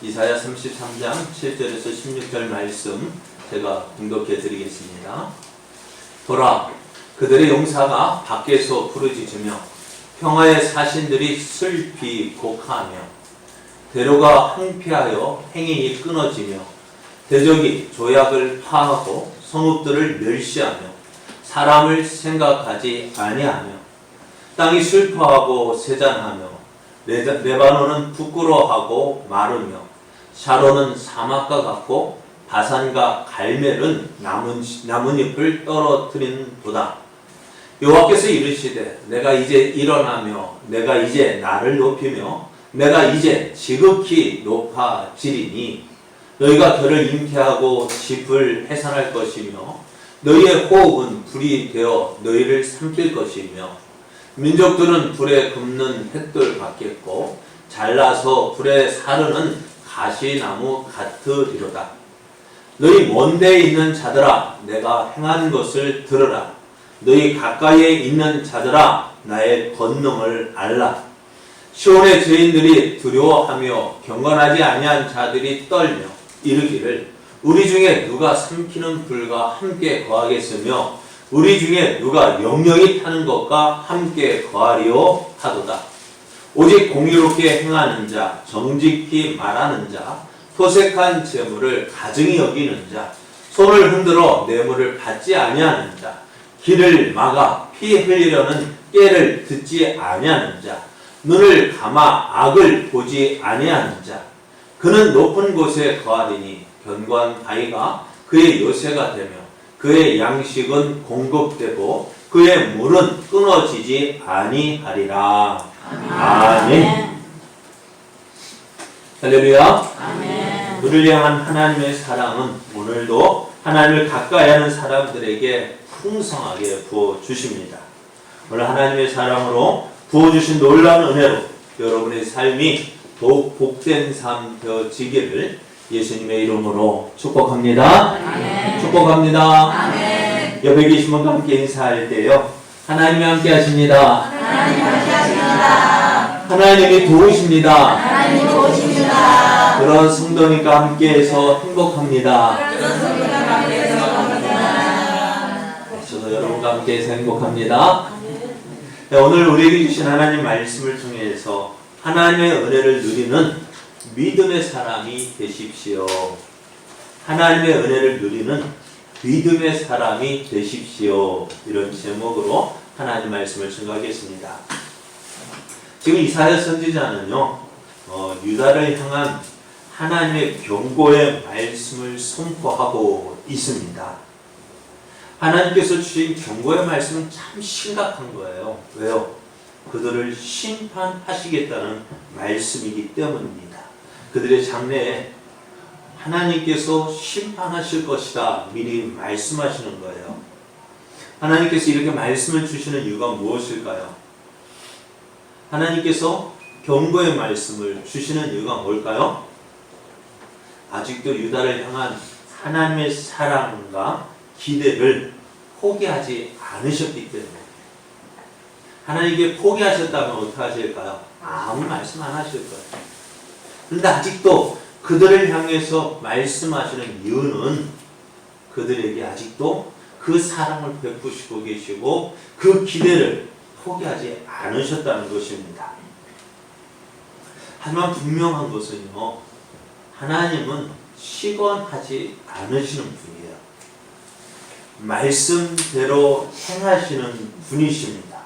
이사야 33장 7절에서 16절 말씀 제가 공독해 드리겠습니다. 보라, 그들의 용사가 밖에서 부르짖으며 평화의 사신들이 슬피 곡하며 대로가 항폐하여 행인이 끊어지며 대적이 조약을 파하고 성읍들을 멸시하며 사람을 생각하지 아니하며 땅이 슬퍼하고 세잔하며 레바논은 부끄러워하고 마르며 샤론은 사막과 같고 바산과 갈멜은 나뭇잎을 떨어뜨린 도다. 여호와께서 이르시되 내가 이제 일어나며 내가 이제 나를 높이며 내가 이제 지극히 높아지리니 너희가 저를 잉태하고 짚을 해산할 것이며 너희의 호흡은 불이 되어 너희를 삼킬 것이며 민족들은 불에 굽는 횃돌 같겠고 잘라서 불에 사르는 가시나무 같으리로다. 너희 먼 데에 있는 자들아 내가 행한 것을 들으라. 너희 가까이에 있는 자들아 나의 권능을 알라. 시온의 죄인들이 두려워하며 경건하지 아니한 자들이 떨며 이르기를 우리 중에 누가 삼키는 불과 함께 거하겠으며 우리 중에 누가 영영이 타는 것과 함께 거하리요 하도다. 오직 공의롭게 행하는 자, 정직히 말하는 자, 토색한 재물을 가증히 여기는 자, 손을 흔들어 뇌물을 받지 아니하는 자, 길을 막아 피 흘리려는 꾀를 듣지 아니하는 자, 눈을 감아 악을 보지 아니하는 자, 그는 높은 곳에 거하리니 견고한 바위가 그의 요새가 되며 그의 양식은 공급되고 그의 물은 끊어지지 아니하리라. 아멘. 할렐루야. 아멘. 우리를 향한 하나님의 사랑은 오늘도 하나님을 가까이 하는 사람들에게 풍성하게 부어주십니다. 오늘 하나님의 사랑으로 부어주신 놀라운 은혜로 여러분의 삶이 더욱 복된 삶 되어지기를 예수님의 이름으로 축복합니다. 아멘. 축복합니다. 아멘. 옆에 계신 분과 함께 인사할 때요. 하나님이 함께 하십니다. 하나님 함께 하십니다. 하나님이 도우십니다. 하나님 도우십니다. 그런 성도님과 함께해서 행복합니다. 그런 성도님과 함께해서 행복합니다. 저도 여러분과 함께해서 행복합니다. 네, 오늘 우리에게 주신 하나님 말씀을 통해서 하나님의 은혜를 누리는 믿음의 사람이 되십시오. 하나님의 은혜를 누리는 믿음의 사람이 되십시오. 이런 제목으로 하나님 말씀을 증거하겠습니다. 지금 이사야 선지자는요, 유다를 향한 하나님의 경고의 말씀을 선포하고 있습니다. 하나님께서 주신 경고의 말씀은 참 심각한 거예요. 왜요? 그들을 심판하시겠다는 말씀이기 때문입니다. 그들의 장래에 하나님께서 심판하실 것이다 미리 말씀하시는 거예요. 하나님께서 이렇게 말씀을 주시는 이유가 무엇일까요? 하나님께서 경고의 말씀을 주시는 이유가 뭘까요? 아직도 유다를 향한 하나님의 사랑과 기대를 포기하지 않으셨기 때문에. 하나님께 포기하셨다면 어떻게 하실까요? 아무 말씀 안 하실 거예요. 그런데 아직도 그들을 향해서 말씀하시는 이유는 그들에게 아직도 그 사랑을 베푸시고 계시고 그 기대를 포기하지 않으셨다는 것입니다. 하지만 분명한 것은요, 하나님은 시건하지 않으시는 분이에요. 말씀대로 행하시는 분이십니다.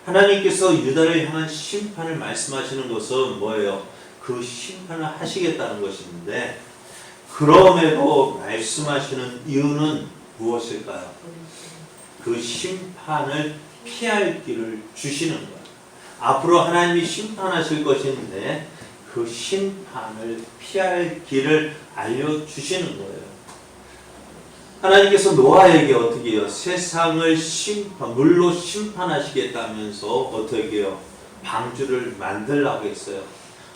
하나님께서 유다를 향한 심판을 말씀하시는 것은 뭐예요? 그 심판을 하시겠다는 것인데, 그럼에도 말씀하시는 이유는 무엇일까요? 그 심판을 피할 길을 주시는 거예요. 앞으로 하나님이 심판하실 것인데 그 심판을 피할 길을 알려주시는 거예요. 하나님께서 노아에게 어떻게 해요? 세상을 물로 심판하시겠다면서 어떻게 해요? 방주를 만들라고 했어요.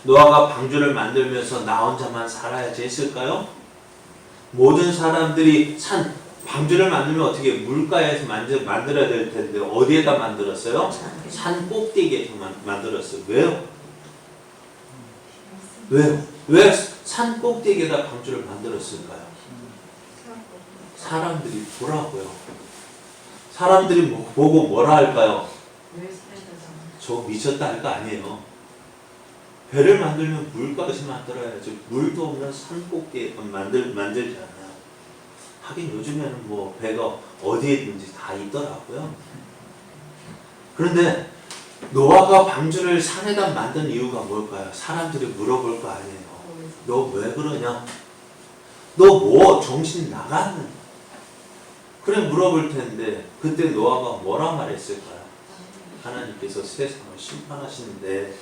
노아가 방주를 만들면서 나 혼자만 살아야지 했을까요? 모든 사람들이 방주를 만들면 어떻게 물가에서 만들어야 될 텐데 어디에다 만들었어요? 산 꼭대기에 만들었어요. 왜요? 왜요? 왜 산 꼭대기에다 방주를 만들었을까요? 사람들이 보라고요. 사람들이 보고 뭐라 할까요? 저 미쳤다 할 거 아니에요. 배를 만들면 물가에서 만들어야죠. 물도 없는 산 꼭대기에 만들지 않아요. 하긴 요즘에는 뭐 배가 어디에 있든지 다 있더라고요. 그런데 노아가 방주를 산에다 만든 이유가 뭘까요? 사람들이 물어볼 거 아니에요. 너 왜 그러냐? 너 뭐 정신 나갔느냐? 그래 물어볼 텐데 그때 노아가 뭐라 말했을까요? 하나님께서 세상을 심판하시는데,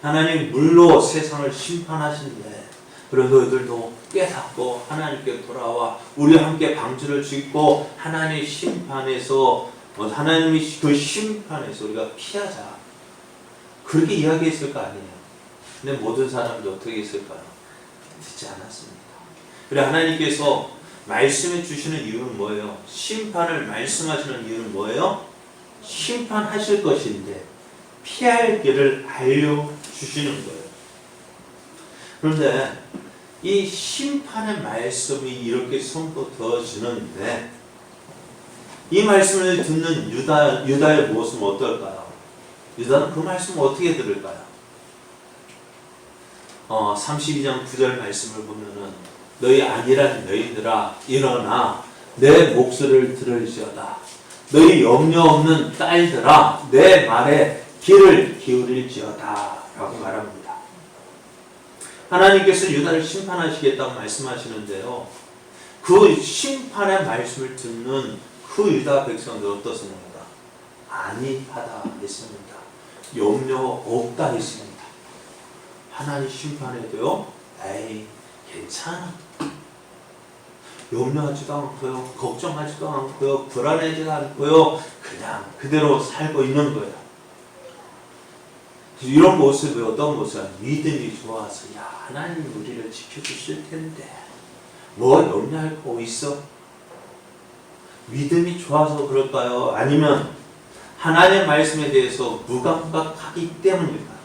하나님 물로 세상을 심판하시는데, 그래 너희들도 깨닫고 하나님께 돌아와 우리 함께 방주를 짓고 하나님의 심판에서, 하나님이 그 심판에서 우리가 피하자, 그렇게 이야기했을 거 아니에요. 근데 모든 사람들이 어떻게 했을까요? 듣지 않았습니다. 그래 하나님께서 말씀해 주시는 이유는 뭐예요? 심판을 말씀하시는 이유는 뭐예요? 심판하실 것인데 피할 길을 알려주시는 거예요. 그런데 이 심판의 말씀이 이렇게 선포되어지는데, 이 말씀을 듣는 유다의 모습은 어떨까요? 유다는 그 말씀을 어떻게 들을까요? 32장 9절 말씀을 보면은 너희 아니란 너희들아 일어나 내 목소리를 들을지어다. 너희 염려 없는 딸들아 내 말에 귀를 기울일지어다 라고 말합니다. 하나님께서 유다를 심판하시겠다고 말씀하시는데요, 그 심판의 말씀을 듣는 그 유다 백성들 어떻습니까? 아니하다 했습니다. 염려 없다 했습니다. 하나님 심판해도요, 에이 괜찮아, 염려하지도 않고요, 걱정하지도 않고요, 불안해지도 않고요, 그냥 그대로 살고 있는 거예요. 이런 모습이 어떤 모습이야? 믿음이 좋아서, 야 하나님이 우리를 지켜주실 텐데 뭐 염려할 거 있어? 믿음이 좋아서 그럴까요? 아니면 하나님의 말씀에 대해서 무감각하기 때문일까요?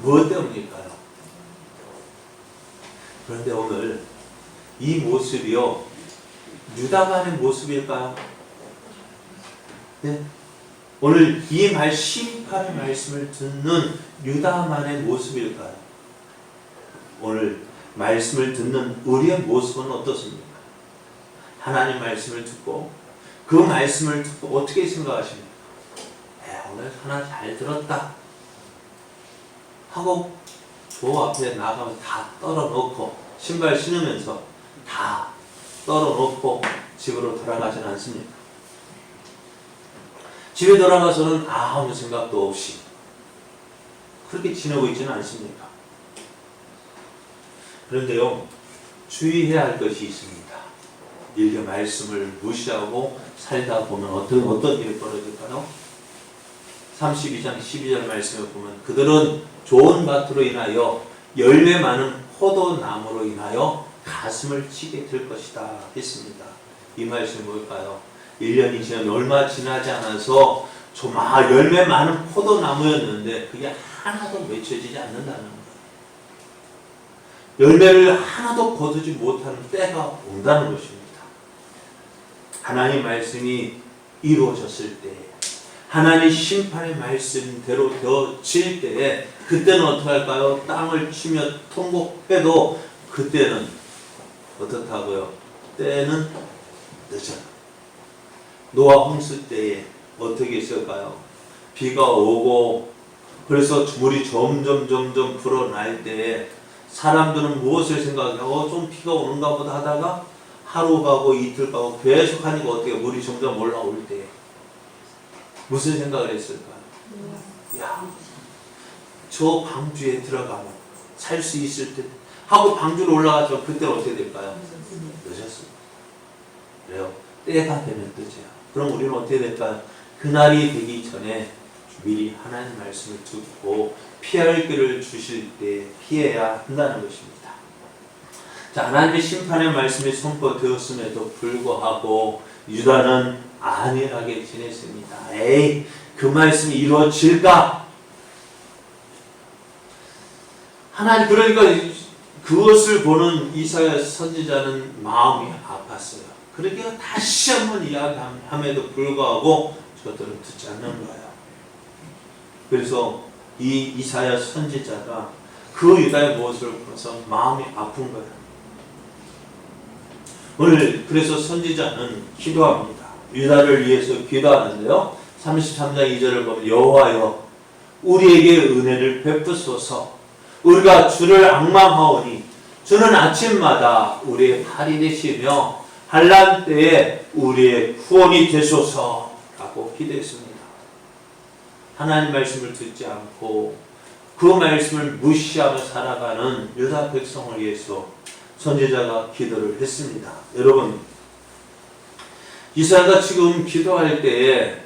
무엇 때문일까요? 그런데 오늘 이 모습이요, 유다만의 모습일까요? 네? 오늘 이 심판의 말씀을 듣는 유다만의 모습일까요? 오늘 말씀을 듣는 우리의 모습은 어떻습니까? 하나님 말씀을 듣고 그 말씀을 듣고 어떻게 생각하십니까? 오늘 하나 잘 들었다 하고 저 앞에 나가면 다 떨어놓고, 신발 신으면서 다 떨어놓고 집으로 돌아가진 않습니까? 집에 돌아가서는 아무 생각도 없이 그렇게 지내고 있지는 않습니까? 그런데요, 주의해야 할 것이 있습니다. 이렇게 말씀을 무시하고 살다 보면 어떤 일이 벌어질까요? 32장 12절 말씀에 보면 그들은 좋은 밭으로 인하여 열매 많은 포도나무로 인하여 가슴을 치게 될 것이다 했습니다. 이 말씀이 뭘까요? 1년이 지나면 얼마 지나지 않아서 정말 열매 많은 포도나무였는데 그게 하나도 맺혀지지 않는다는 거예요. 열매를 하나도 거두지 못하는 때가 온다는 것입니다. 하나님의 말씀이 이루어졌을 때, 하나님 심판의 말씀대로 되어질 때에, 그때는 어떻게 할까요? 땅을 치며 통곡해도 그때는 어떻다고요? 때는 늦어요. 노아 홍수 때에 어떻게 했을까요? 비가 오고 그래서 물이 점점 불어날 때에 사람들은 무엇을 생각해요? 좀 비가 오는가 보다 하다가 하루 가고 이틀 가고 계속 하니까 어떻게 물이 점점 올라올 때 무슨 생각을 했을까요? 야, 저 방주에 들어가면 살 수 있을 듯 하고 방주로 올라가죠. 그때는 어떻게 될까요? 늦었습니다. 그래요. 때가 되면 늦어요. 그럼 우리는 어떻게 될까요? 그날이 되기 전에 미리 하나님 말씀을 듣고 피할 길을 주실 때 피해야 한다는 것입니다. 자, 하나님의 심판의 말씀이 선포되었음에도 불구하고 유다는 안일하게 지냈습니다. 에이, 그 말씀이 이루어질까? 하나님, 그러니까 그것을 보는 이사야 선지자는 마음이 아팠어요. 그러니까 다시 한번 이야기함에도 불구하고 저들은 듣지 않는 거예요. 그래서 이 이사야 선지자가 그 유다의 모습을 보면서 마음이 아픈 거예요. 오늘 그래서 선지자는 기도합니다. 유다를 위해서 기도하는데요. 33장 2절을 보면 여호와여 우리에게 은혜를 베푸소서. 우리가 주를 앙망하오니 주는 아침마다 우리의 팔이 되시며 환난 때에 우리의 구원이 되소서라고 기도했습니다. 하나님 말씀을 듣지 않고 그 말씀을 무시하며 살아가는 유다 백성을 위해서 선지자가 기도를 했습니다. 여러분, 이사야가 지금 기도할 때에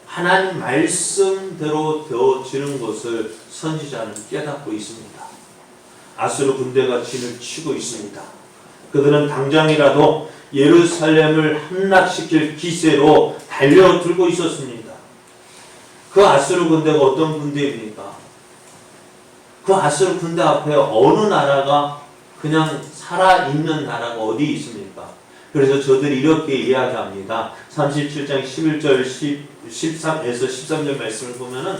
하나님 말씀대로 되어지는 것을 선지자는 깨닫고 있습니다. 아수르 군대가 진을 치고 있습니다. 그들은 당장이라도 예루살렘을 함락시킬 기세로 달려들고 있었습니다. 그 아수르 군대가 어떤 군대입니까? 그 아수르 군대 앞에 어느 나라가 그냥 살아있는 나라가 어디 있습니까? 그래서 저들이 이렇게 이야기합니다. 37장 11절 13에서 13절 말씀을 보면은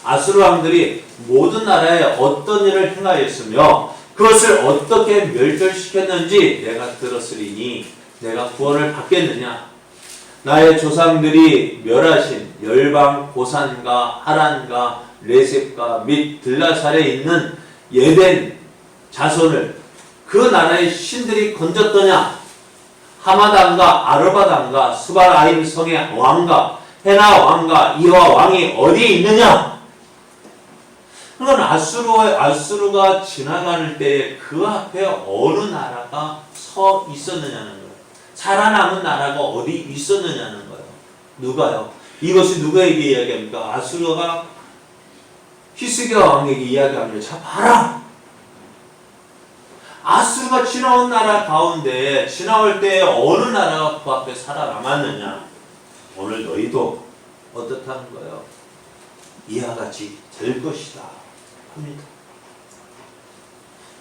아수르 왕들이 모든 나라에 어떤 일을 행하였으며 그것을 어떻게 멸절시켰는지 내가 들었으리니 내가 구원을 받겠느냐? 나의 조상들이 멸하신 열방 고산과 하란과 레셉과 및 들라살에 있는 예덴 자손을 그 나라의 신들이 건졌더냐? 하마단과 아르바단과 스발아임 성의 왕과 헤나 왕과 이와 왕이 어디에 있느냐? 그건 아수르가 지나갈 때 그 앞에 어느 나라가 서 있었느냐는 거예요. 살아남은 나라가 어디 있었느냐는 거예요. 누가요? 이것이 누구에게 이야기합니까? 아수르가 히스기야 왕에게 이야기합니다. 자, 봐라! 아수르가 지나온 나라 가운데 지나올 때 어느 나라가 그 앞에 살아남았느냐? 오늘 너희도 어떻다는 거예요? 이와 같이 될 것이다 합니다.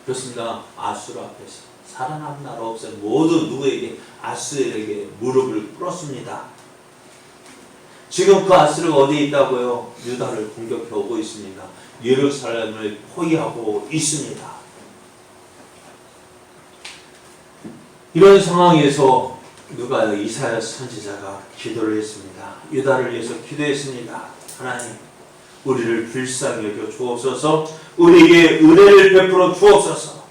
그렇습니다. 아수르 앞에서 살아남은 나라 없어요. 모두 누구에게? 아수르에게 무릎을 꿇었습니다. 지금 그 아수르가 어디에 있다고요? 유다를 공격해 오고 있습니다. 예루살렘을 포위하고 있습니다. 이런 상황에서 누가요? 이사야 선지자가 기도를 했습니다. 유다를 위해서 기도했습니다. 하나님, 우리를 불쌍히 여겨 주옵소서. 우리에게 은혜를 베풀어 주옵소서.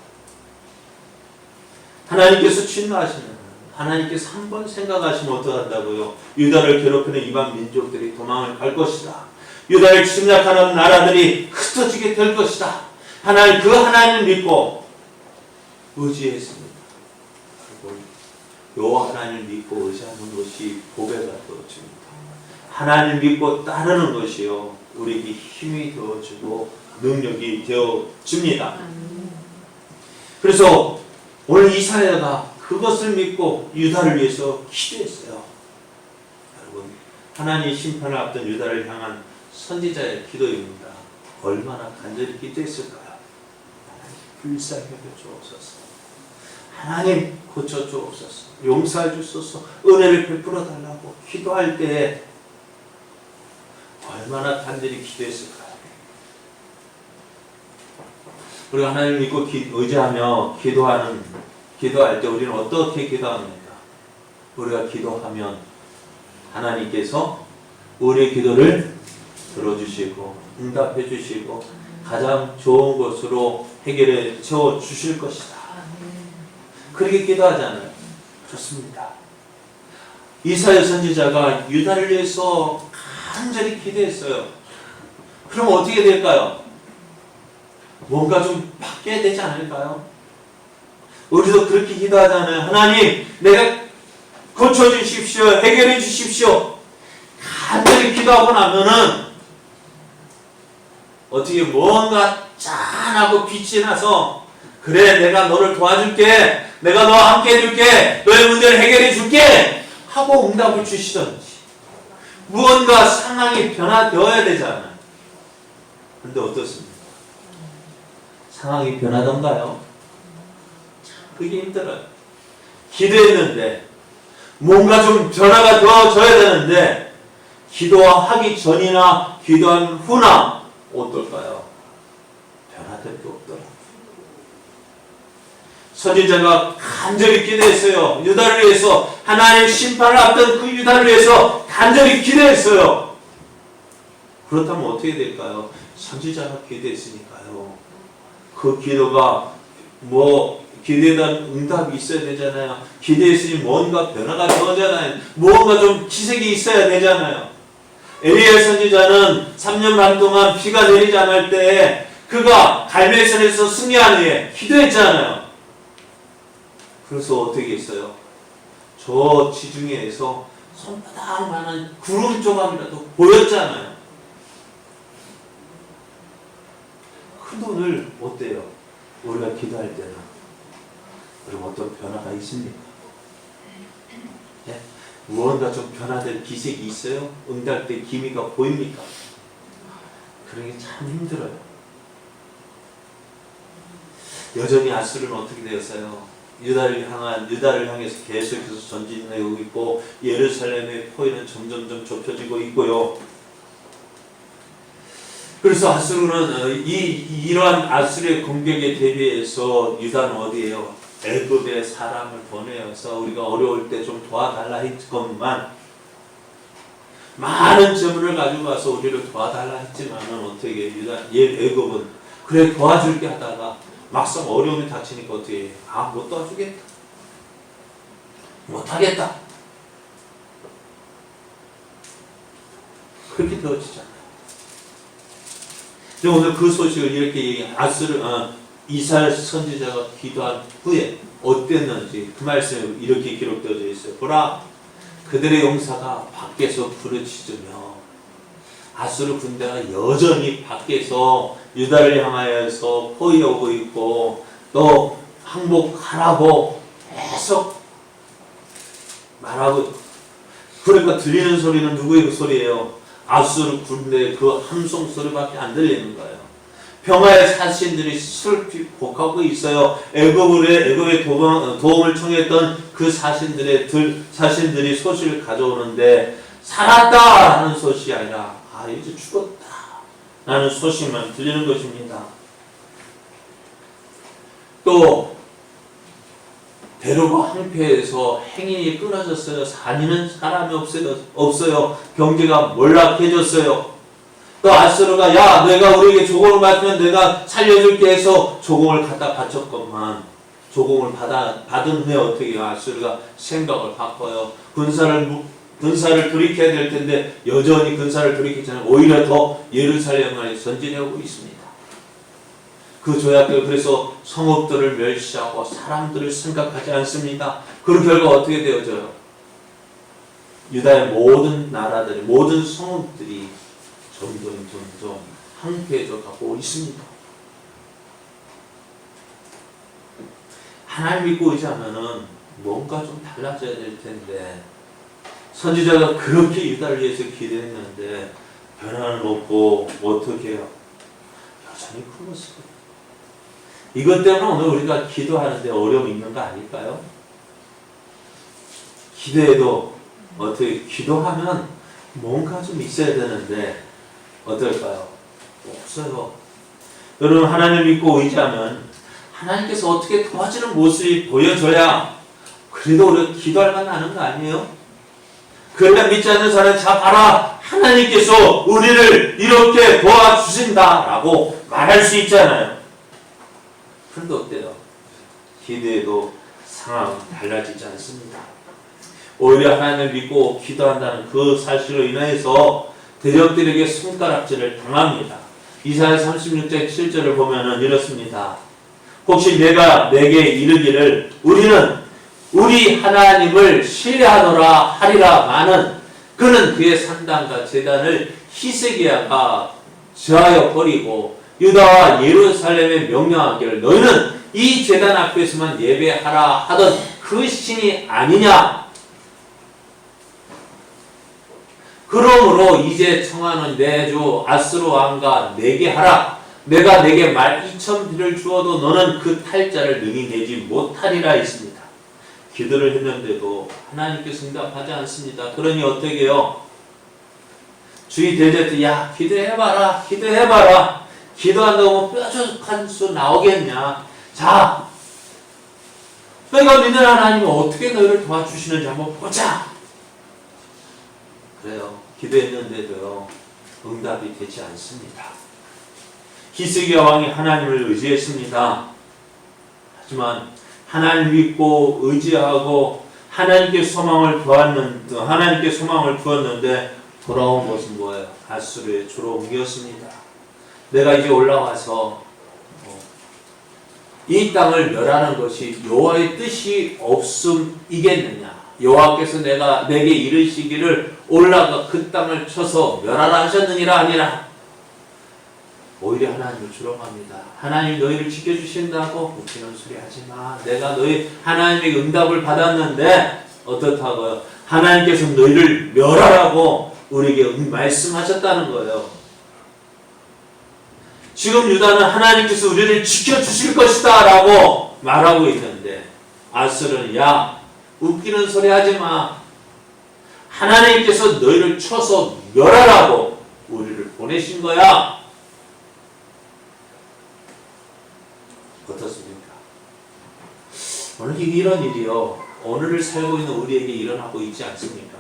하나님께서 진노하시면 하나님께서 한 번 생각하시면 어떡한다고요? 유다를 괴롭히는 이방 민족들이 도망을 갈 것이다. 유다를 침략하는 나라들이 흩어지게 될 것이다. 하나님, 그 하나님을 믿고 의지했습니다. 여호와 하나님을 믿고 의지하는 것이 복에 가까워집니다. 하나님을 믿고 따르는 것이요 우리에게 힘이 되어지고 능력이 되어집니다. 그래서 오늘 이사야가 그것을 믿고 유다를 위해서 기도했어요. 여러분, 하나님의 심판을 앞둔 유다를 향한 선지자의 기도입니다. 얼마나 간절히 기도했을까요? 하나님, 불쌍히 여겨주옵소서. 하나님, 고쳐주옵소서. 용서해 주소서. 은혜를 베풀어 달라고 기도할 때 얼마나 간절히 기도했을까요? 우리가 하나님을 믿고 의지하며 기도할 때 우리는 어떻게 기도합니까? 우리가 기도하면 하나님께서 우리의 기도를 들어주시고 응답해 주시고 가장 좋은 것으로 해결해 채워 주실 것이다. 그렇게 기도하잖아요. 좋습니다. 이사야 선지자가 유다를 위해서 간절히 기도했어요. 그럼 어떻게 될까요? 뭔가 좀 바뀌어야 되지 않을까요? 우리도 그렇게 기도하잖아요. 하나님, 내가 고쳐주십시오. 해결해 주십시오. 간절히 기도하고 나면은 어떻게 뭔가 짠하고 빛이 나서 그래, 내가 너를 도와줄게. 내가 너와 함께 해줄게. 너의 문제를 해결해 줄게. 하고 응답을 주시던지 무언가 상황이 변화되어야 되잖아요. 근데 어떻습니까? 상황이 변하던가요? 그게 힘들어요. 기도했는데 뭔가 좀 변화가 되어져야 되는데 기도하기 전이나 기도한 후나 어떨까요? 변화될 게 없더라고요. 선지자가 간절히 기도했어요. 유다를 위해서 하나님의 심판을 앞둔 그 유다를 위해서 간절히 기도했어요. 그렇다면 어떻게 될까요? 선지자가 기도했으니까요. 그 기도가 기도에 대한 응답이 있어야 되잖아요. 기도했으니 뭔가 변화가 되잖아요. 뭔가 좀 기색이 있어야 되잖아요. 엘리야 선지자는 3년 반 동안 비가 내리지 않을 때 그가 갈멜산에서 승리한 후에 기도했잖아요. 그래서 어떻게 했어요? 저 지중해에서 손바닥만한 구름 조각이라도 보였잖아요. 그 오늘 어때요? 우리가 기도할 때는 그럼 어떤 변화가 있습니까? 네? 무언가 좀 변화될 기색이 있어요? 응답 때 기미가 보입니까? 그런 게 참 힘들어요. 여전히 아수르는 어떻게 되었어요? 유다를 향해서 계속해서 전진해오고 있고 예루살렘의 포위는 점점점 좁혀지고 있고요. 그래서 아수르는 이러한 아수르의 공격에 대비해서 유다는 어디에요? 애굽에 사람을 보내어서 우리가 어려울 때 좀 도와달라 했건만 많은 재물을 가지고 와서 우리를 도와달라 했지만은 어떻게 애굽은 그래 도와줄게 하다가 막상 어려움이 닥치니까 어떻게 해? 못 도와주겠다. 못하겠다. 그렇게 되어지잖아요. 오늘 그 소식을 이렇게 얘기해. 이사야 선지자가 기도한 후에 어땠는지 그 말씀에 이렇게 기록되어져 있어요. 보라, 그들의 용사가 밖에서 부르짖으며 아수르 군대가 여전히 밖에서 유다를 향하여서 포위하고 있고 또 항복하라고 계속 말하고, 그러니까 들리는 소리는 누구의 그 소리예요? 아수르 군대의 그 함성 소리밖에 안 들리는 거예요. 평화의 사신들이 슬피 복하고 있어요. 애굽의 도움을 청했던 그 사신들이 소식을 가져오는데 살았다 하는 소식이 아니라 이제 죽었다 라는 소식만 들리는 것입니다. 또 대로가 황폐해서 행인이 끊어졌어요. 다니는 사람이 없어요. 경제가 몰락해졌어요. 또 아수르가 야 내가 우리에게 조공을 받으면 내가 살려줄게 해서 조공을 갖다 바쳤건만 조공을 받은 후에 어떻게 해요? 아수르가 생각을 바꿔요. 군사를 돌이켜야 될 텐데 여전히 군사를 돌이키지 않아요. 오히려 더 예루살렘을 전진해 오고 있습니다. 그 조약들, 그래서 성읍들을 멸시하고 사람들을 생각하지 않습니다. 그 결과 어떻게 되어져요? 유다의 모든 나라들이, 모든 성읍들이 점점 황폐해져 가고 있습니다. 하나님 믿고 의지하면은 뭔가 좀 달라져야 될 텐데 선지자가 그렇게 유다를 위해서 기도했는데 변화는 없고 어떻게 해요? 여전히 큰 모습. 이것 때문에 오늘 우리가 기도하는데 어려움이 있는 거 아닐까요? 기도해도 어떻게 기도하면 뭔가 좀 있어야 되는데 어떨까요? 없어요. 여러분 하나님을 믿고 의지하면 하나님께서 어떻게 도와주는 모습이 보여줘야 그래도 우리가 기도할 만하는 거 아니에요? 그러니까 믿지 않는 사람은 자 봐라 하나님께서 우리를 이렇게 도와주신다라고 말할 수 있잖아요. 그런데 어때요? 기도해도 상황은 달라지지 않습니다. 오히려 하나님을 믿고 기도한다는 그 사실로 인해서 대적들에게 손가락질을 당합니다. 이사야 36장 7절을 보면은 이렇습니다. 혹시 내게 이르기를 우리는 우리 하나님을 신뢰하노라 하리라 마는 그는 그의 산당과 제단을 희색이야가 저하여 버리고 유다와 예루살렘에 명령하기를 너희는 이 제단 앞에서만 예배하라 하던 그 신이 아니냐. 그러므로 이제 청하는 내 주 아수르 왕과 내게 하라. 내가 내게 말 2,000비를 주어도 너는 그 탈자를 능히 내지 못하리라 했습니다. 기도를 했는데도 하나님께서 응답하지 않습니다. 그러니 어떻게 해요? 주의 대제 때 야 기도해봐라 기도해봐라 기도한다고 뭐 뾰족한 수 나오겠냐. 자 내가 믿는 하나님은 어떻게 너희를 도와주시는지 한번 보자. 그래요. 기도했는데도요 응답이 되지 않습니다. 히스기야 왕이 하나님을 의지했습니다. 하지만 하나님 믿고 의지하고 하나님께 소망을 두었는데 돌아온 것은 뭐예요? 아수르의 주로 옮겼습니다. 내가 이제 올라와서 이 땅을 멸하는 것이 여호와의 뜻이 없음이겠느냐? 여호와께서 내게 이르시기를 올라가 그 땅을 쳐서 멸하라 하셨느니라 아니라 오히려 하나님을 주렁합니다. 하나님 너희를 지켜주신다고 웃기는 소리 하지마. 내가 너희 하나님의 응답을 받았는데 어떻다고요? 하나님께서 너희를 멸하라고 우리에게 말씀하셨다는 거예요. 지금 유다는 하나님께서 우리를 지켜주실 것이다 라고 말하고 있는데 아스르는 야 웃기는 소리 하지마. 하나님께서 너희를 쳐서 멸하라고 우리를 보내신 거야. 어떻습니까? 오늘 이런 일이요 오늘을 살고 있는 우리에게 일어나고 있지 않습니까?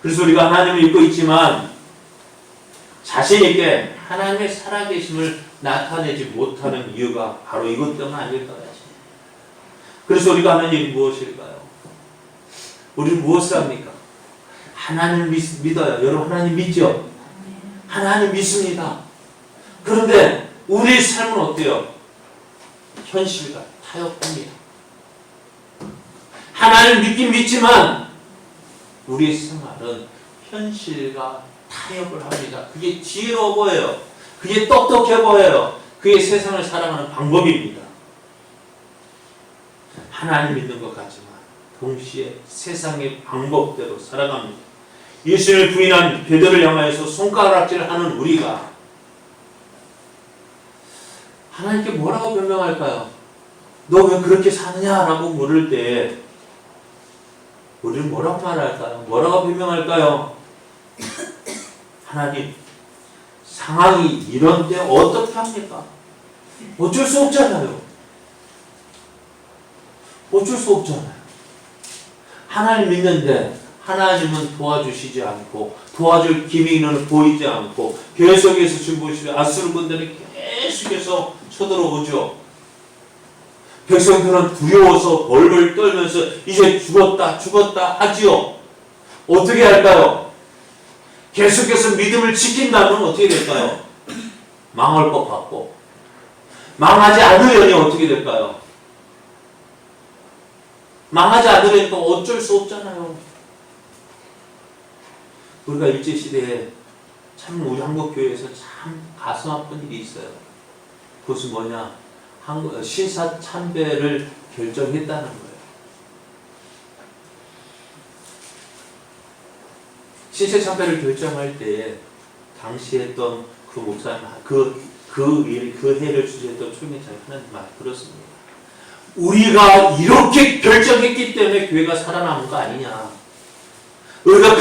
그래서 우리가 하나님을 믿고 있지만 자신 있게 하나님의 살아계심을 나타내지 못하는 이유가 바로 이것 때문 아닐까요? 그래서 우리가 하는 일이 무엇일까요? 우리는 무엇을 합니까? 하나님을 믿어요. 여러분 하나님 믿죠? 하나님 믿습니다. 그런데 우리의 삶은 어때요? 현실과 타협합니다. 하나님 믿긴 믿지만 우리의 생활은 현실과 타협을 합니다. 그게 지혜로워 보여요. 그게 똑똑해 보여요. 그게 세상을 살아가는 방법입니다. 하나님 믿는 것 같지만 동시에 세상의 방법대로 살아갑니다. 예수를 부인한 베드로를 향하여서 손가락질하는 우리가 하나님께 뭐라고 변명할까요? 너 왜 그렇게 사느냐라고 물을 때 우리는 뭐라고 말할까요? 뭐라고 변명할까요? 하나님 상황이 이런 때 어떻게 합니까? 어쩔 수 없잖아요. 어쩔 수 없잖아요. 하나님 믿는데 하나님은 도와주시지 않고 도와줄 기미는 보이지 않고 계속해서 지금 보시면 아수르 군대는 계속해서 쳐들어오죠. 백성들은 두려워서 벌벌 떨면서 이제 죽었다 하지요. 어떻게 할까요? 계속해서 믿음을 지킨다면 어떻게 될까요? 망할 것 같고 망하지 않으려니 어떻게 될까요? 망하지 않으려니까 어쩔 수 없잖아요. 우리가 일제시대에 참 우리 한국교회에서 참 가슴 아픈 일이 있어요. 그것은 뭐냐? 신사참배를 결정했다는 거예요. 신사참배를 결정할 때에 당시 했던 그 목사님, 그 해를 주재했던 총회장이 하는 말 그렇습니다. 우리가 이렇게 결정했기 때문에 교회가 살아남은 거 아니냐. 우리가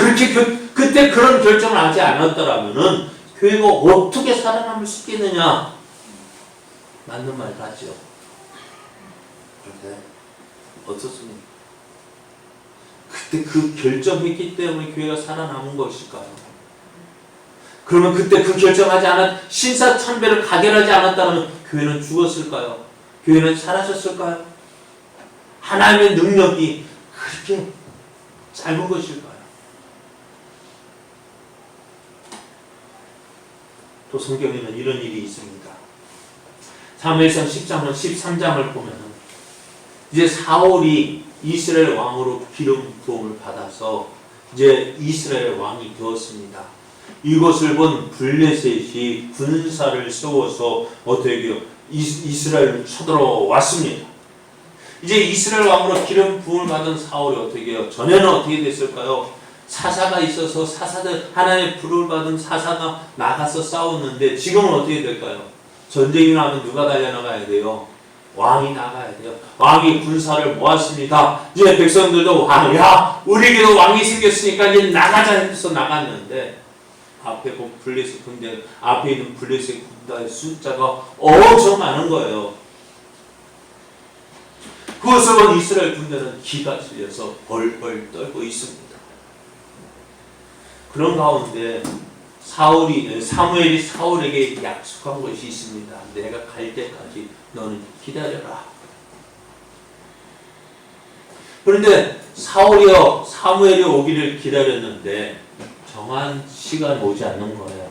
그때 그런 결정을 하지 않았더라면은 교회가 어떻게 살아남을 수 있겠느냐. 맞는 말 같죠. 그런데 어떻습니까? 그때 그 결정했기 때문에 교회가 살아남은 것일까요? 그러면 그때 그 결정하지 않았 신사참배를 가결하지 않았다면 교회는 죽었을까요? 교회는 사라졌을까요? 하나님의 능력이 그렇게 짧은 것일까요? 또 성경에는 이런 일이 있습니다. 사무엘상 10장은 13장을 보면 이제 사울이 이스라엘 왕으로 기름 부음을 받아서 이제 이스라엘 왕이 되었습니다. 이것을 본 블레셋이 군사를 세워서 어떻게 해요? 이스라엘을 쳐들어왔습니다. 이제 이스라엘 왕으로 기름 부음을 받은 사울이 어떻게 해요? 전에는 어떻게 됐을까요? 사사가 있어서 사사들 하나님의 부름을 받은 사사가 나가서 싸웠는데 지금은 어떻게 될까요? 전쟁이 나면 누가 달려나가야 돼요? 왕이 나가야 돼요. 왕이 군사를 모았습니다. 이제 백성들도 야 우리에게도 왕이 생겼으니까 이제 나가자 해서 나갔는데 앞에 본 블레셋 군대 앞에 있는 블레셋 군대의 숫자가 엄청 많은 거예요. 그것을 본 이스라엘 군대는 기가 질려서 벌벌 떨고 있습니다. 그런 가운데 사무엘이 사울에게 약속한 것이 있습니다. 내가 갈 때까지 너는 기다려라. 그런데 사무엘이 오기를 기다렸는데 정한 시간 오지 않는 거예요.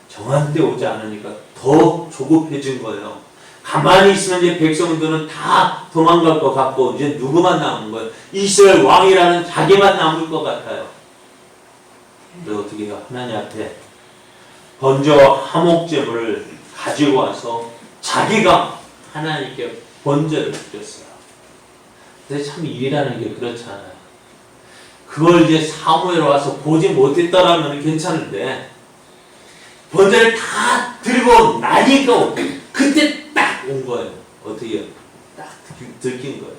정한 때 오지 않으니까 더 조급해진 거예요. 가만히 있으면 이제 백성들은 다 도망갈 것 같고 이제 누구만 남은 거예요? 이스라엘 왕이라는 자기만 남을 것 같아요. 근데 어떻게 해요? 하나님 앞에 번제와 화목제물을 가지고 와서 자기가 하나님께 번제를 드렸어요. 근데 참 일이라는 게 그렇잖아요. 그걸 이제 사무엘에 와서 보지 못했더라면 괜찮은데 번제를 다 들고 나니까 그때 딱 온 거예요. 어떻게 해요? 딱 들킨 거예요.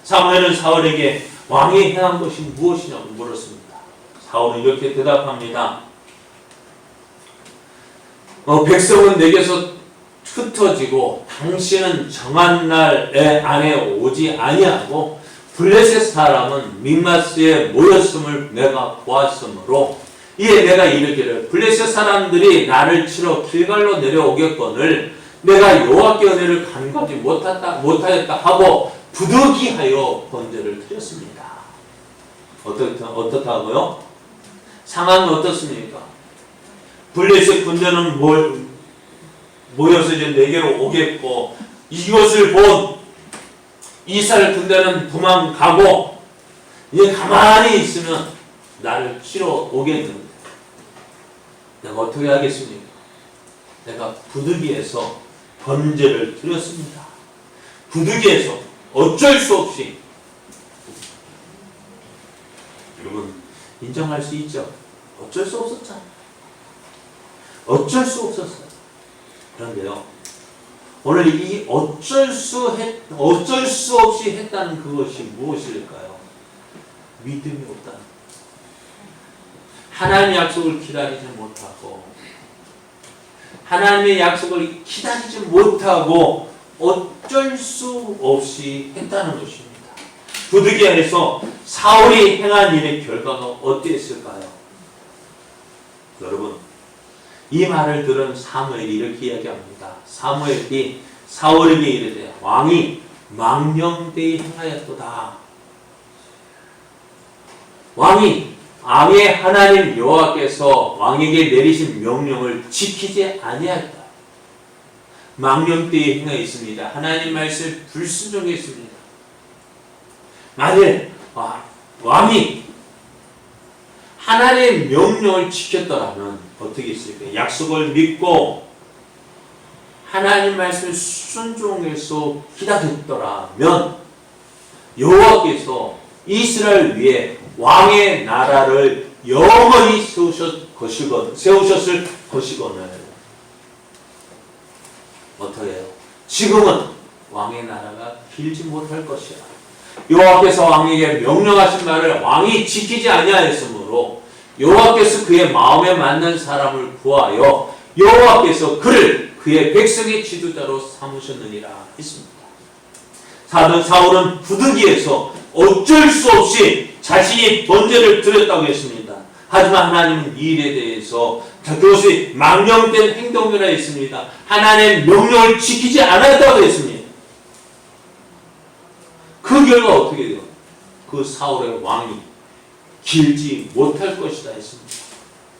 사무엘은 사울에게 왕이 행한 것이 무엇이냐고 물었습니다. 사울은 이렇게 대답합니다. 백성은 내게서 흩어지고 당신은 정한 날 안에 오지 아니하고 블레셋 사람은 믹마스에 모였음을 내가 보았으므로 이에 내가 이르기를 블레셋 사람들이 나를 치러 길갈로 내려오겠거늘 내가 여호와께 은혜를 간과하지 못하였다 하고 부득이하여 번제를 드렸습니다. 어떻다고요? 상황이 어떻습니까? 블레셋 군대는 모여서 이제 내게로 오겠고 이것을 본 이스라엘 군대는 도망가고 이제 가만히 있으면 나를 치러 오겠는데 내가 어떻게 하겠습니까? 내가 부득이해서 번제를 드렸습니다. 부득이해서 어쩔 수 없이 여러분 인정할 수 있죠? 어쩔 수 없었잖아요. 어쩔 수 없었어요. 그런데요 오늘 이 어쩔 수 없이 했다는 그것이 무엇일까요? 믿음이 없다는 거예요. 하나님의 약속을 기다리지 못하고 하나님의 약속을 기다리지 못하고 어쩔 수 없이 했다는 것입니다. 부득이해서 사울이 행한 일의 결과가 어땠을까요? 여러분 이 말을 들은 사무엘이 이렇게 이야기합니다. 사무엘이 사울에게 이르되 왕이 망령되이 행하였도다. 왕의 하나님 여호와께서 왕에게 내리신 명령을 지키지 아니하였다. 망령되이 행하였습니다. 하나님 말씀을 불순종했습니다. 만일 왕이 하나님의 명령을 지켰더라면 어떻게 했을까요? 약속을 믿고 하나님 말씀을 순종해서 기다렸더라면 여호와께서 이스라엘 위에 왕의 나라를 영원히 세우셨을 것이거늘 어떻게 해요? 지금은 왕의 나라가 길지 못할 것이야. 여호와께서 왕에게 명령하신 말을 왕이 지키지 아니하였으므로 여호와께서 그의 마음에 맞는 사람을 구하여 여호와께서 그를 그의 백성의 지도자로 삼으셨느니라 했습니다. 사울은 부득이해서 어쩔 수 없이 자신이 번제를 드렸다고 했습니다. 하지만 하나님은 이 일에 대해서 그것이 망령된 행동이라 했습니다. 하나님의 명령을 지키지 않았다고 했습니다. 그 결과 어떻게 돼요? 그 사울의 왕이 길지 못할 것이다 했습니다.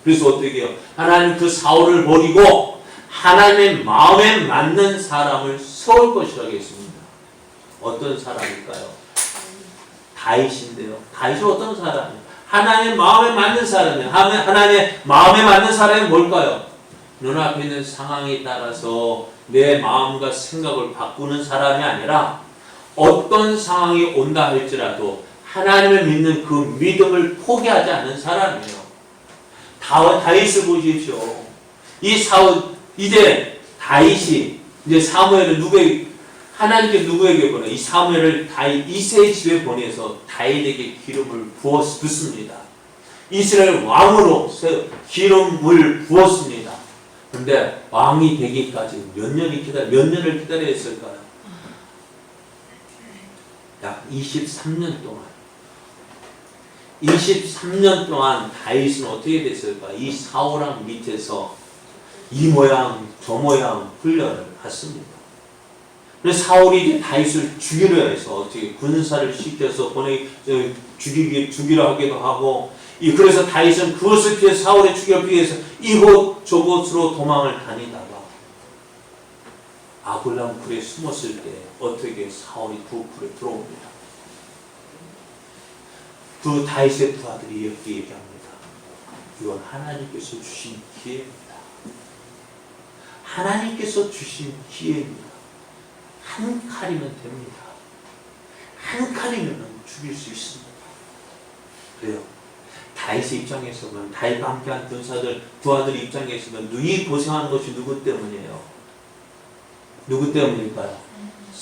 그래서 어떻게 해요? 하나님 그 사울을 버리고 하나님의 마음에 맞는 사람을 세울 것이라고 했습니다. 어떤 사람일까요? 다윗인데요. 다윗이 어떤 사람이에요? 하나님의 마음에 맞는 사람이에요. 하나님의 마음에 맞는 사람이 뭘까요? 눈앞에 있는 상황에 따라서 내 마음과 생각을 바꾸는 사람이 아니라 어떤 상황이 온다 할지라도 하나님을 믿는 그 믿음을 포기하지 않는 사람이에요. 다윗을 보십시오. 이제 다윗이 이제 사무엘을 하나님께 누구에게 보내? 이 사무엘을 이새의 집에 보내서 다윗에게 기름을 붓습니다. 이스라엘 왕으로 기름을 부었습니다. 그런데 왕이 되기까지 몇 년을 기다려야 했을까요? 약 23년 동안. 23년 동안 다윗은 어떻게 됐을까? 이 사울왕 밑에서 이 모양 저 모양 훈련을 받습니다. 그래서 사울이 이제 다윗을 죽이려 해서 어떻게 군사를 시켜서 죽이려 하기도 하고, 그래서 다윗은 그것을 피해서 사울의 죽여 피해서 이곳 저곳으로 도망을 다니다가 아둘람 굴에 숨었을 때 어떻게 사울이 그 굴에 들어옵니다. 그 다윗의 두 아들이 이렇게 얘기합니다. 이건 하나님께서 주신 기회입니다. 하나님께서 주신 기회입니다. 한 칼이면 됩니다. 한 칼이면 죽일 수 있습니다. 그래요. 다윗의 입장에서 보면, 다윗과 함께한 군사들 두 아들 입장에서 보면 이 고생하는 것이 누구 때문이에요? 누구 때문일까요?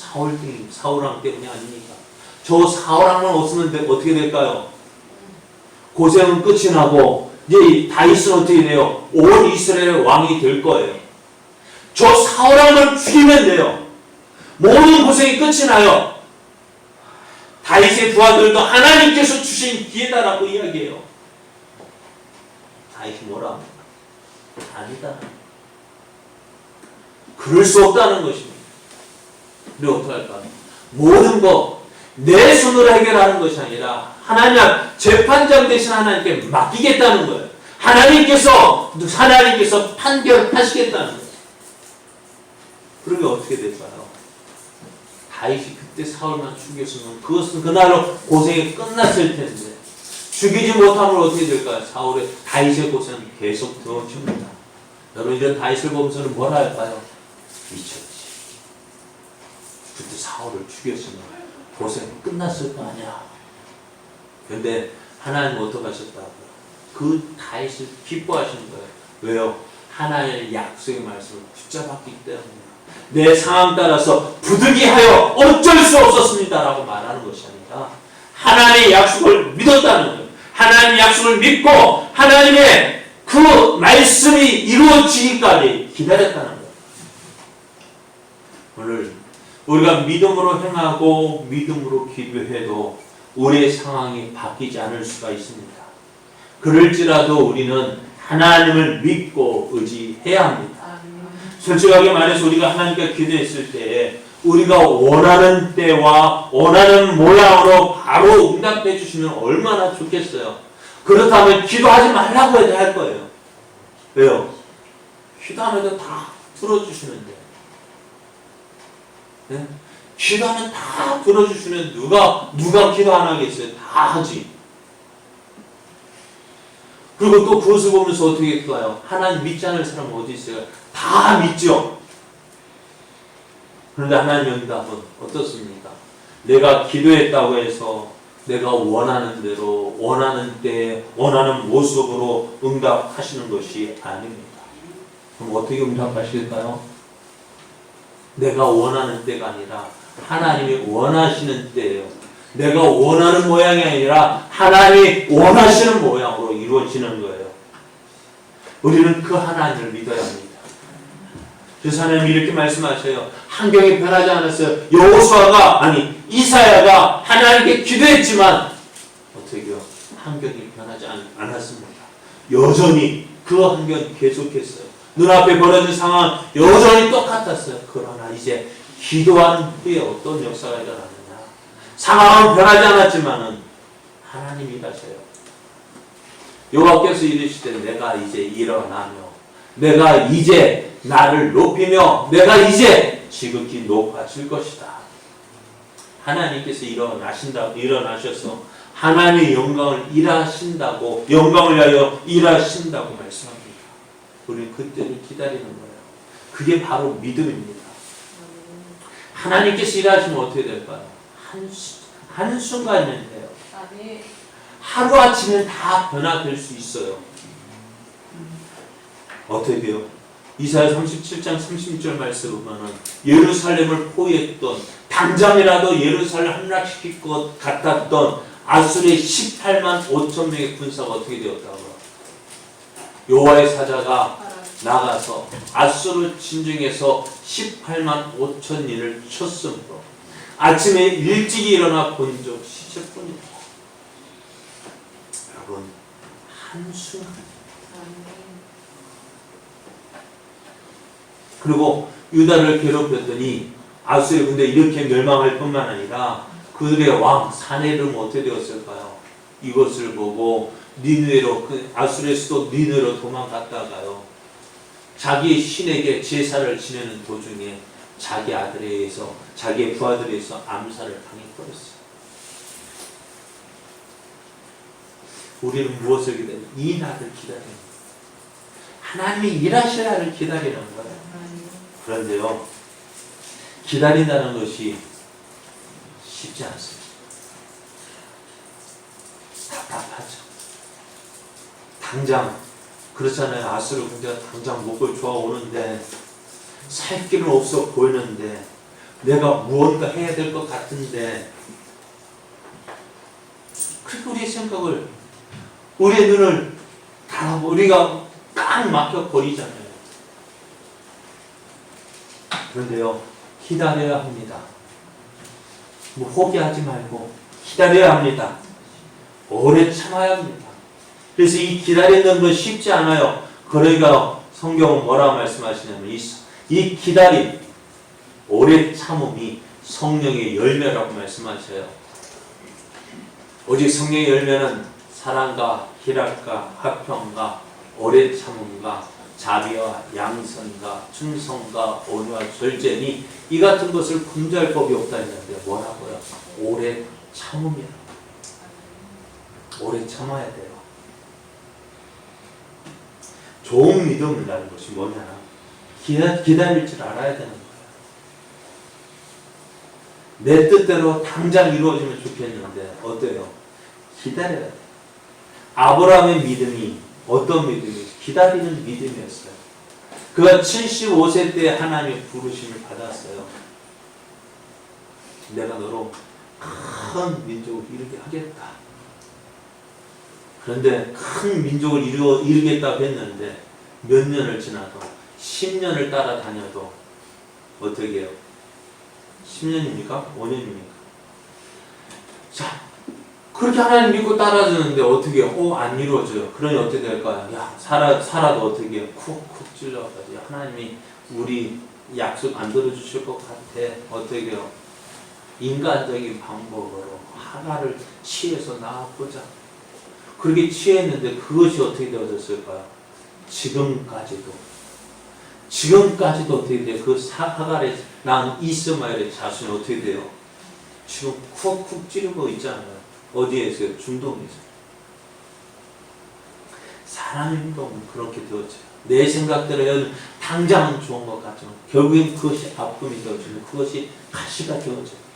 사울왕 때문이 아닙니까? 저 사울왕만 없으면 어떻게 될까요? 고생은 끝이 나고 이제 다윗은 어떻게 돼요? 온 이스라엘의 왕이 될 거예요. 저 사울왕을 죽이면 돼요. 모든 고생이 끝이 나요. 다윗의 두 아들도 하나님께서 주신 기회다라고 이야기해요. 다윗이 뭐라 합니까? 아니다. 그럴 수 없다는 것입니다. 우리 어떡할까? 모든 거 내 손으로 해결하는 것이 아니라 하나님 재판장 대신 하나님께 맡기겠다는 거예요. 하나님께서 판결하시겠다는 거예요. 그러면 어떻게 될까요? 다윗이 그때 사울만 죽였으면 그것은 그날로 고생이 끝났을 텐데, 죽이지 못하면 어떻게 될까요? 다윗의 고생은 계속 더워집니다. 여러분, 이런 다윗을 보면서는 뭐라 할까요? 미쳤지. 그때 사울을 죽였으면 고생이 끝났을 거 아니야. 그런데 하나님은 어떻게 하셨다고요? 그 다윗을 기뻐하시는 거예요. 왜요? 하나님의 약속의 말씀을 붙잡았기 때문에. 내 상황 따라서 부득이하여 어쩔 수 없었습니다 라고 말하는 것이 아니라 하나님의 약속을 믿었다는 거예요. 하나님의 약속을 믿고 하나님의 그 말씀이 이루어지기까지 기다렸다는 거예요. 오늘 우리가 믿음으로 행하고 믿음으로 기도해도 우리의 상황이 바뀌지 않을 수가 있습니다. 그럴지라도 우리는 하나님을 믿고 의지해야 합니다. 솔직하게 말해서 우리가 하나님께 기도했을 때 우리가 원하는 때와 원하는 모양으로 바로 응답해 주시면 얼마나 좋겠어요. 그렇다면 기도하지 말라고 해도 할 거예요. 왜요? 기도하면 다 들어주시는데. 네? 기도하면 다 들어주시면 누가 기도 안 하겠어요? 다 하지. 그리고 또 그것을 보면서 어떻게 기도해요? 하나님 믿지 않을 사람은 어디 있어요? 다 믿죠. 그런데 하나님의 응답은 어떻습니까? 내가 기도했다고 해서 내가 원하는 대로 원하는 때 원하는 모습으로 응답하시는 것이 아닙니다. 그럼 어떻게 응답하실까요? 내가 원하는 때가 아니라 하나님이 원하시는 때예요. 내가 원하는 모양이 아니라 하나님이 원하시는 모양으로 이루어지는 거예요. 우리는 그 하나님을 믿어야 합니다. 그래서 하나님이 이렇게 말씀하셔요. 환경이 변하지 않았어요. 이사야가 하나님께 기도했지만 어떻게 해요? 환경이 변하지 않았습니다. 여전히 그 환경이 계속했어요. 눈앞에 벌어진 상황은 여전히 똑같았어요. 그러나 이제 기도한 후에 어떤 역사가 일어나느냐. 상황은 변하지 않았지만은 하나님이 가셔요. 여호와께서 이르시되 내가 이제 일어나며 내가 이제 나를 높이며 내가 이제 지극히 높아질 것이다. 하나님께서 일어나셔서 하나님의 영광을 위하여 일하신다고 말씀합니다. 우리는 그때를 기다리는 거예요. 그게 바로 믿음입니다. 하나님께서 일하시면 어떻게 될까요? 한순간이면 돼요. 하루아침에 다 변화될 수 있어요. 어떻게 돼요? 이사야 37장 36절 말씀 보면은 예루살렘을 포위했던, 당장이라도 예루살렘 함락시킬 것 같았던 아수르의 18만 5천 명의 군사가 어떻게 되었다고요? 여호와의 사자가 나가서 아수르 진중에서 18만 5천인을 쳤으므로 아침에 일찍 일어나 본 적 시체뿐이다. 여러분, 한순간. 그리고 유다를 괴롭혔더니 아수르 군대 이렇게 멸망할 뿐만 아니라 그들의 왕 사내들은 어떻게 되었을까요? 이것을 보고 니느웨로, 아수르의 수도 니느웨로 도망갔다가요, 자기 신에게 제사를 지내는 도중에 자기 아들에 의해서, 자기의 부하들에 의해서 암살을 당해버렸어요. 우리는 무엇을 기다려? 이 날을 기다리는 거예요. 하나님이 일하실 날을 기다리는 거예요. 그런데요, 기다린다는 것이 쉽지 않습니다. 답답하죠. 당장, 그렇잖아요. 아수르 군대가 당장 목을 조아오는데, 살 길은 없어 보이는데, 내가 무언가 해야 될 것 같은데, 그렇게 우리의 생각을, 우리의 눈을 다 우리가 딱 막혀 버리잖아요. 그런데요, 기다려야 합니다. 뭐 포기하지 말고 기다려야 합니다. 오래 참아야 합니다. 그래서 이 기다리는 건 쉽지 않아요. 그러니까 성경은 뭐라고 말씀하시냐면 이 기다림, 오래 참음이 성령의 열매라고 말씀하셔요. 오직 성령의 열매는 사랑과 희락과 화평과 오래 참음과 자비와 양선과 충성과 온유와 절제니 이 같은 것을 금지할 법이 없다 했는데 뭐라고요? 오래 참음이라고. 오래 참아야 돼요. 좋은 믿음이라는 것이 뭐냐? 기다릴 줄 알아야 되는 거예요. 내 뜻대로 당장 이루어지면 좋겠는데 어때요? 기다려야 돼요. 아브라함의 믿음이 어떤 믿음이었어요? 기다리는 믿음이었어요. 그가 75세 때 하나님의 부르심을 받았어요. 내가 너로 큰 민족을 이루게 하겠다. 그런데 큰 민족을 이루겠다고 했는데 몇 년을 지나도 10년을 따라다녀도 어떻게 해요? 10년입니까? 5년입니까? 자, 그렇게 하나님 믿고 따라주는데 어떻게 해요? 안 이루어져요. 그러니 어떻게 될까요? 야, 살아도 어떻게 해요? 쿡쿡 찔러가지고 하나님이 우리 약속 안 들어주실 것 같아. 어떻게 해요? 인간적인 방법으로 하나를 취해서 나아보자. 그렇게 취했는데 그것이 어떻게 되어졌을까요? 지금까지도 어떻게 돼요? 그 하갈에 낳은 이스마엘의 자손이 어떻게 돼요? 지금 쿡쿡 찌르고 있잖아요. 어디에서요? 중동에서. 사람의 행동은 그렇게 되어져요. 내 생각대로 당장은 좋은 것 같지만 결국엔 그것이 아픔이 되어지는, 그것이 가시가 되어져요.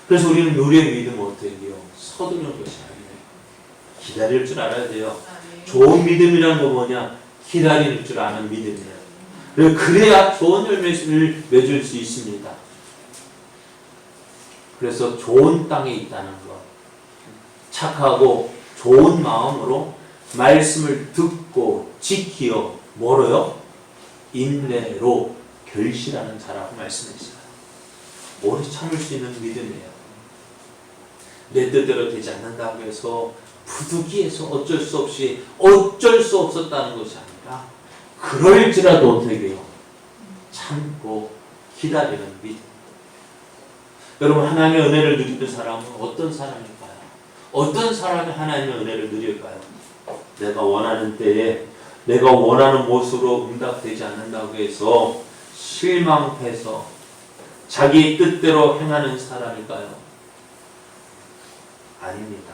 그래서 우리는 우리의 믿음은 어떻게 해요? 서두르는 것이 아니에요. 기다릴 줄 알아야 돼요. 좋은 믿음이라는 건 뭐냐? 기다릴 줄 아는 믿음이에요. 그래야 좋은 열매를 맺을 수 있습니다. 그래서 좋은 땅에 있다는 것, 착하고 좋은 마음으로 말씀을 듣고 지키어 뭐로요? 인내로 결실하는 자라고 말씀했어요. 오래 참을 수 있는 믿음이에요. 내 뜻대로 되지 않는다고 해서 부득이해서 어쩔 수 없었다는 것이 아니라 그럴지라도 어떻게 해요? 참고 기다리는 믿음. 여러분, 하나님의 은혜를 누리는 사람은 어떤 사람일까요? 어떤 사람이 하나님의 은혜를 누릴까요? 내가 원하는 때에 내가 원하는 모습으로 응답되지 않는다고 해서 실망해서 자기 뜻대로 행하는 사람일까요? 아닙니다.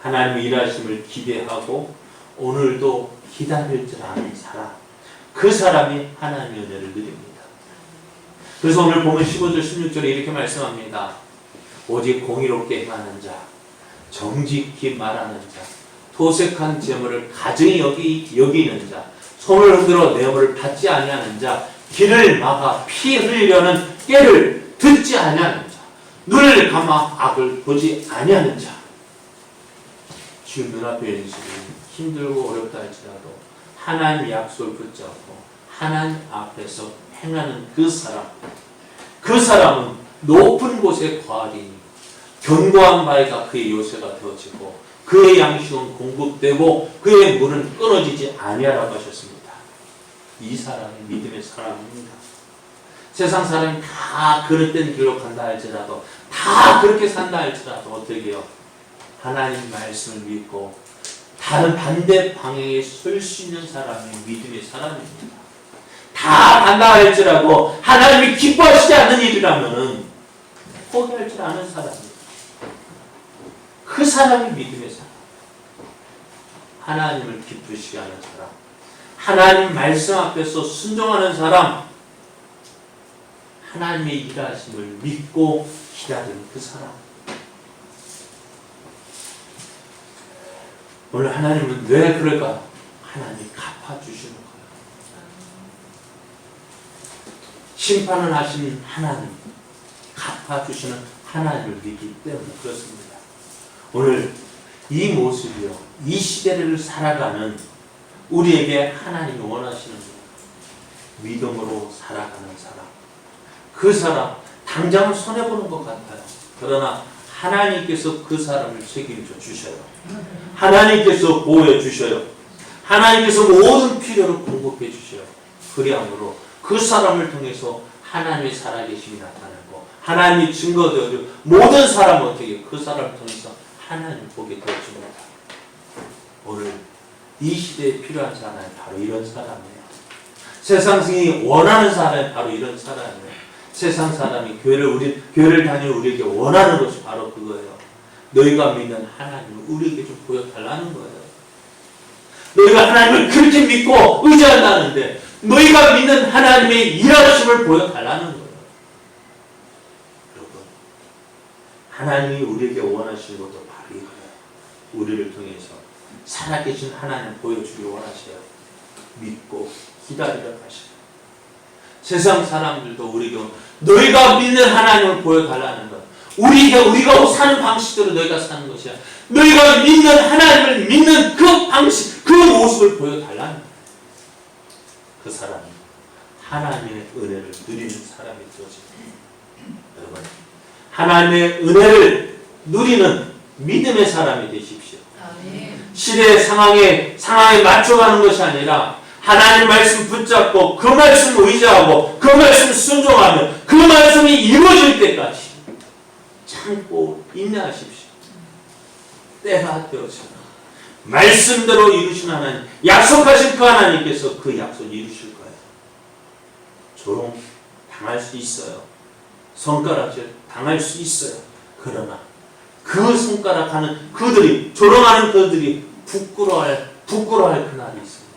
하나님의 일하심을 기대하고 오늘도 기다릴 줄 아는 사람, 그 사람이 하나님의 은혜를 누립니다. 그래서 오늘 보면 15절 16절에 이렇게 말씀합니다. 오직 공의롭게 행하는 자, 정직히 말하는 자, 토색한 재물을 가증히 여기는 자, 손을 흔들어 뇌물을 받지 아니하는 자, 길을 막아 피 흘리려는 꾀를 듣지 아니하는 자, 눈을 감아 악을 보지 아니하는 자. 지금 눈앞에 있는 시기 힘들고 어렵다 할지라도 하나님의 약속을 붙잡고 하나님 앞에서 행하는 그 사람은 높은 곳에 거하리니 견고한 바위가 그의 요새가 되어지고 그의 양식은 공급되고 그의 물은 끊어지지 아니하라고 하셨습니다. 이 사람이 믿음의 사람입니다. 세상 사람이 다 그릇된 길로 간다 할지라도 다 그렇게 산다 할지라도 어떻게 해요? 하나님 말씀을 믿고 다른 반대 방향에 설 수 있는 사람이 믿음의 사람입니다. 다 간다 할지라도 하나님이 기뻐하시지 않는 일이라면 포기할 줄 아는 사람입니다. 그 사람이 믿음의 사람. 하나님을 기쁘시게 하는 사람. 하나님 말씀 앞에서 순종하는 사람. 하나님의 일하심을 믿고 기다리는 그 사람. 오늘 하나님은 왜 그럴까? 하나님이 갚아주시는 거예요. 심판을 하신 하나님, 갚아주시는 하나님을 믿기 때문에 그렇습니다. 오늘 이 모습이요, 이 시대를 살아가는 우리에게 하나님이 원하시는 거예요. 믿음으로 살아가는 사람. 그 사람, 당장은 손해보는 것 같아요. 그러나 하나님께서 그 사람을 책임져 주셔요. 하나님께서 보호해 주셔요. 하나님께서 모든 필요를 공급해 주셔요. 그리함으로 그 사람을 통해서 하나님의 살아계심이 나타나고 하나님이 증거되어지고 모든 사람은 어떻게 그 사람을 통해서 하나님을 보게 되어집니다. 오늘 이 시대에 필요한 사람이 바로 이런 사람이에요. 세상이 원하는 사람이 바로 이런 사람이에요. 세상 사람이 교회를 다니는 우리에게 원하는 것이 바로 그거예요. 너희가 믿는 하나님을 우리에게 좀 보여달라는 거예요. 너희가 하나님을 그렇게 믿고 의지한다는데 너희가 믿는 하나님의 일하심을 보여달라는 거예요. 여러분, 하나님이 우리에게 원하시는 것도 바로 이거예요. 우리를 통해서 살아계신 하나님을 보여주기 원하셔요. 믿고 기다리라 하셔요. 세상 사람들도 우리에게 너희가 믿는 하나님을 보여달라는 것. 우리가 사는 방식대로 너희가 사는 것이야. 너희가 믿는 하나님을 믿는 그 방식, 그 모습을 보여달라는 거야. 그 사람이 하나님의 은혜를 누리는 사람이 되어집니다. 여러분, 하나님의 은혜를 누리는 믿음의 사람이 되십시오. 시대의 상황에 맞춰가는 것이 아니라 하나님 말씀 붙잡고 그 말씀 의지하고 그 말씀 순종하며 그 말씀이 이루어질 때까지 참고 인내하십시오. 때가 되어서 말씀대로 이루신 하나님, 약속하신 그 하나님께서 그 약속 이루실 거예요. 조롱 당할 수 있어요. 손가락질 당할 수 있어요. 그러나 그 손가락하는 그들이, 조롱하는 그들이 부끄러워할 그날이 있습니다.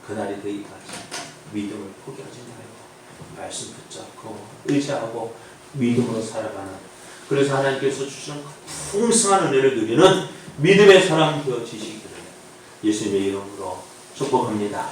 그날이 되기까지 믿음을 포기하지 말고 말씀 붙잡고 의지하고 믿음으로 살아가는, 그래서 하나님께서 주시는 풍성한 은혜를 누리는 믿음의 사람 되어지시기를 예수님의 이름으로 축복합니다.